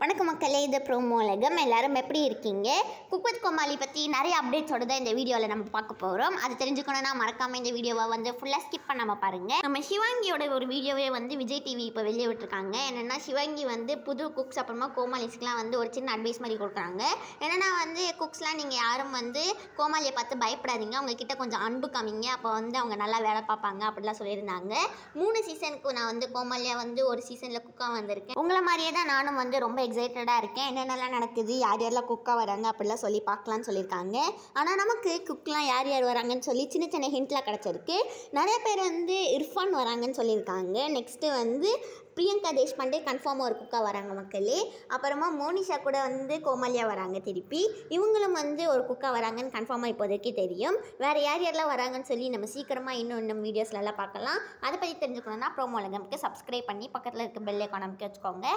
வணக்கம் மக்களே, இது ப்ரோமோ உலகம். எல்லாரும் எப்படி இருக்கீங்க? குக் வித் கோமாளி பற்றி நிறைய அப்டேட்ஸோடு தான் இந்த வீடியோவில் நம்ம பார்க்க போகிறோம். அது தெரிஞ்சுக்கணுன்னா மறக்காமல் இந்த வீடியோவை ஃபுல்லாக ஸ்கிப் பண்ணாமல் பாருங்கள். நம்ம சிவாங்கியோட ஒரு வீடியோவே விஜய் டிவி இப்போ வெளியே விட்டுருக்காங்க. என்னென்னா சிவாங்கி புது குக்ஸ் அப்புறமா கோமாளிஸ்க்குலாம் ஒரு சின்ன அட்வைஸ் மாதிரி கொடுக்குறாங்க. என்னென்னா குக்ஸ்லாம் நீங்கள் யாரும் கோமாளியை பார்த்து பயப்படாதீங்க, அவங்கக்கிட்ட கொஞ்சம் அன்பு காமிங்க, அப்போ அவங்க நல்லா வேலை பார்ப்பாங்க அப்படிலாம் சொல்லியிருந்தாங்க. 3 சீசனுக்கு நான் கோமாளியாக ஒரு சீசனில் குக்காக வந்திருக்கேன். உங்களை மாதிரியே தான் நானும் ரொம்ப எக்ஸைட்டடாக இருக்கேன். என்னென்னலாம் நடக்குது, யார் யாரெல்லாம் குக்காக வராங்க அப்படிலாம் சொல்லி பார்க்கலான்னு சொல்லியிருக்காங்க. ஆனால் நமக்கு குக்லாம் யார் யார் வராங்கன்னு சொல்லி சின்ன சின்ன ஹிண்ட்லாம் கிடச்சிருக்கு. நிறைய பேர் இர்ஃபான் வராங்கன்னு சொல்லியிருக்காங்க. நெக்ஸ்ட்டு பிரியங்கா தேஷ்பாண்டே கன்ஃபார்மாக ஒரு குக்காக வராங்க மக்களே. அப்புறமா மோனிஷா கூட கோமாளியாக வராங்க. திருப்பி இவங்களும் ஒரு குக்காக வராங்கன்னு கன்ஃபார்மாக இப்போதைக்கு தெரியும். வேறு யார் யாரெல்லாம் வராங்கன்னு சொல்லி நம்ம சீக்கிரமாக இன்னும் வீடியோஸ்லாம் பார்க்கலாம். அதை பற்றி தெரிஞ்சுக்கணுன்னா ப்ரோமோ உலகம்க்கு சப்ஸ்கிரைப் பண்ணி பக்கத்தில் இருக்க பெல் ஐகான் அமைக்க வச்சுக்கோங்க.